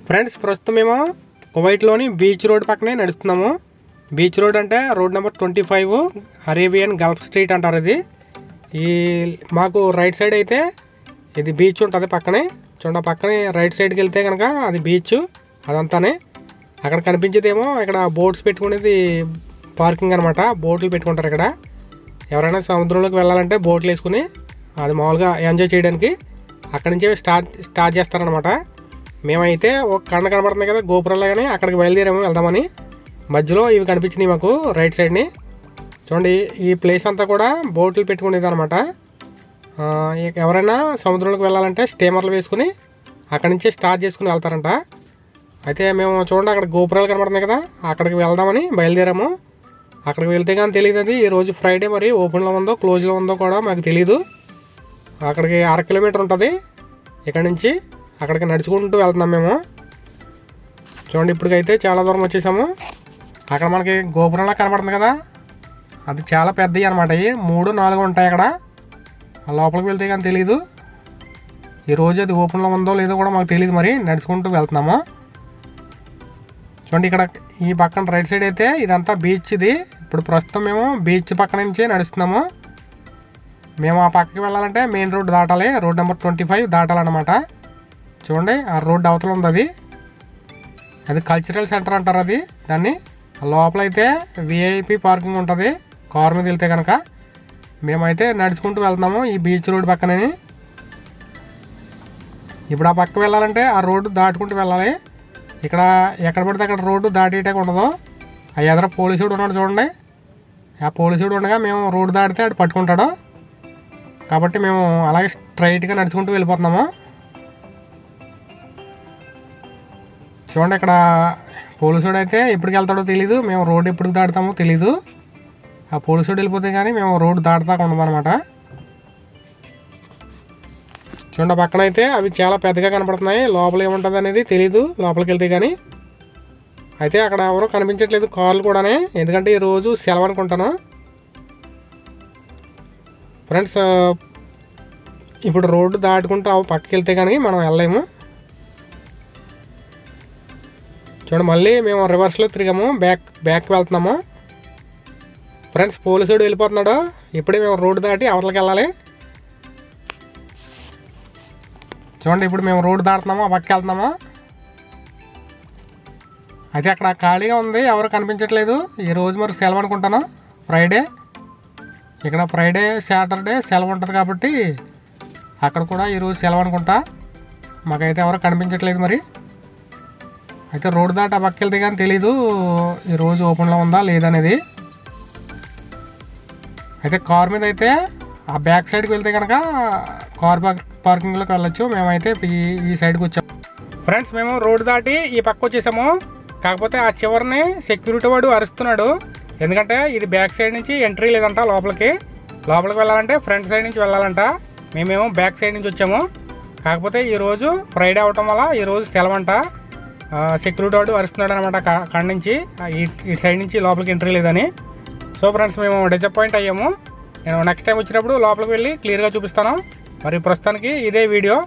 Friends ప్రస్తుతం మేము కువైట్లోని beach road పక్కనే నడుస్తున్నాము. బీచ్ రోడ్ అంటే road number 25 Arabian Gulf street అంటారు. ఇది మాకు రైట్ సైడ్ అయితే ఇది బీచ్ ఉంటుంది పక్కనే. చూడండి పక్కనే రైట్ సైడ్కి వెళ్తే కనుక అది బీచ్ అదంతానే. అక్కడ కనిపించేదేమో ఇక్కడ బోట్స్ పెట్టుకునేది పార్కింగ్ అనమాట. బోట్లు పెట్టుకుంటారు ఇక్కడ. ఎవరైనా సముద్రంలోకి వెళ్ళాలంటే బోట్లు వేసుకుని అది మామూలుగా ఎంజాయ్ చేయడానికి అక్కడి నుంచే స్టార్ట్ చేస్తారనమాట. మేమైతే ఒక కనబడుతుంది కదా గోపురంలో, కానీ అక్కడికి బయలుదేరాము వెళ్దామని. మధ్యలో ఇవి కనిపించినాయి మాకు రైట్ సైడ్ని. చూడండి ఈ ప్లేస్ అంతా కూడా బోట్లు పెట్టుకునేది అనమాట. ఎవరైనా సముద్రంలోకి వెళ్ళాలంటే స్టీమర్లు వేసుకుని అక్కడి నుంచే స్టార్ట్ చేసుకుని వెళ్తారంట. అయితే మేము చూడండి అక్కడ గోపురాలు కనబడుతున్నాయి కదా, అక్కడికి వెళ్దామని బయలుదేరాము. అక్కడికి వెళ్తే కానీ తెలియదు అది ఈరోజు ఫ్రైడే, మరి ఓపెన్లో ఉందో క్లోజ్లో ఉందో కూడా మాకు తెలియదు. అక్కడికి 1/2 కిలోమీటర్ ఉంటుంది ఇక్కడ నుంచి. అక్కడికి నడుచుకుంటూ వెళ్తున్నాం మేము. చూడండి ఇప్పటికైతే చాలా దూరం వచ్చేసాము. అక్కడ మనకి గోపురంలా కనబడుతుంది కదా, అది చాలా పెద్దవి అనమాట. ఇవి 3-4 ఉంటాయి అక్కడ. లోపలికి వెళ్తే కానీ తెలియదు. ఈరోజు అది ఓపెన్లో ఉందో లేదో కూడా మాకు తెలియదు, మరి నడుచుకుంటూ వెళ్తున్నాము. చూడండి ఇక్కడ ఈ పక్కన రైట్ సైడ్ అయితే ఇదంతా బీచ్. ఇది ఇప్పుడు ప్రస్తుతం మేము బీచ్ పక్క నుంచి నడుస్తున్నాము. మేము ఆ పక్కకి వెళ్ళాలంటే మెయిన్ రోడ్ దాటాలి, రోడ్ నెంబర్ 25 దాటాలన్నమాట. చూడండి ఆ రోడ్ అవతల ఉంది, అది కల్చరల్ సెంటర్ అంటారు అది దాన్ని. లోపల అయితే విఐపి పార్కింగ్ ఉంటుంది కారు మీద వెళ్తే కనుక. మేమైతే నడుచుకుంటూ వెళ్తున్నాము ఈ బీచ్ రోడ్ పక్కనని. ఇప్పుడు ఆ పక్క వెళ్ళాలంటే ఆ రోడ్డు దాటుకుంటూ వెళ్ళాలి. ఇక్కడ ఎక్కడ పడితే అక్కడ రోడ్డు దాటేటే ఉండదు. ఆ ఎదర పోలీసుడు ఉన్నాడు చూడండి, ఆ పోలీసుడు ఉండగా మేము రోడ్డు దాటితే అటు పట్టుకుంటాడు. కాబట్టి మేము అలాగే స్ట్రైట్గా నడుచుకుంటూ వెళ్ళిపోతున్నాము. చూడండి ఇక్కడ పోలీసుడు అయితే ఎప్పటికి వెళ్తాడో తెలీదు, మేము రోడ్డు ఎప్పటికి దాటుతామో తెలీదు. ఆ పోలీసుడు వెళ్ళిపోతే కానీ మేము రోడ్డు దాటుతాక ఉండదన్నమాట. చూడండి పక్కన అయితే అవి చాలా పెద్దగా కనపడుతున్నాయి. లోపల ఏముంటుంది అనేది తెలీదు లోపలికి వెళ్తే కానీ. అయితే అక్కడ ఎవరో కనిపించట్లేదు కార్లు కూడానే, ఎందుకంటే ఈరోజు సెలవు అనుకుంటాను. ఫ్రెండ్స్ ఇప్పుడు రోడ్డు దాటుకుంటూ పక్కకి వెళ్తే కానీ మనం వెళ్ళలేము. చూడండి మళ్ళీ మేము రివర్స్లో తిరిగాము, బ్యాక్ వెళ్తున్నాము. ఫ్రెండ్స్ పోలీసుడు వెళ్ళిపోతున్నాడు. ఇప్పుడే మేము రోడ్డు దాటి అవతలకి వెళ్ళాలి. చూడండి ఇప్పుడు మేము రోడ్డు దాటుతున్నాము, ఆ పక్కకి వెళ్తున్నాము. అయితే అక్కడ ఖాళీగా ఉంది, ఎవరు కనిపించట్లేదు. ఈరోజు మరి సెలవు అనుకుంటాను, ఫ్రైడే. ఇక్కడ ఫ్రైడే సాటర్డే సెలవు ఉంటుంది కాబట్టి అక్కడ కూడా ఈరోజు సెలవు అనుకుంటా. మాకైతే ఎవరు కనిపించట్లేదు మరి. అయితే రోడ్డు దాటి ఆ పక్కకి వెళ్తే కానీ తెలీదు ఈరోజు ఓపెన్లో ఉందా లేదనేది. అయితే కార్ మీద అయితే ఆ బ్యాక్ సైడ్కి వెళ్తే కనుక కార్ పార్కింగ్లోకి వెళ్ళొచ్చు. మేమైతే ఈ సైడ్కి వచ్చాము. ఫ్రెండ్స్ మేము రోడ్డు దాటి ఈ పక్క వచ్చేసాము. కాకపోతే ఆ చివరిని సెక్యూరిటీ వాడు అరుస్తున్నాడు, ఎందుకంటే ఇది బ్యాక్ సైడ్ నుంచి ఎంట్రీ లేదంట. లోపలికి వెళ్ళాలంటే ఫ్రంట్ సైడ్ నుంచి వెళ్ళాలంట. మేమేమో బ్యాక్ సైడ్ నుంచి వచ్చాము. కాకపోతే ఈరోజు ఫ్రైడే అవటం వల్ల ఈరోజు సెలవు అంట. సెక్యూరిటీ వాడు అరుస్తున్నాడు అనమాట అక్కడి నుంచి, ఇటు సైడ్ నుంచి లోపలికి ఎంట్రీ లేదని. సో ఫ్రెండ్స్ మేము డిసప్పాయింట్ అయ్యాము. నేను నెక్స్ట్ టైం వచ్చినప్పుడు లోపలికి వెళ్ళి క్లియర్గా చూపిస్తాను. మరి ప్రస్తుతానికి ఇదే వీడియో.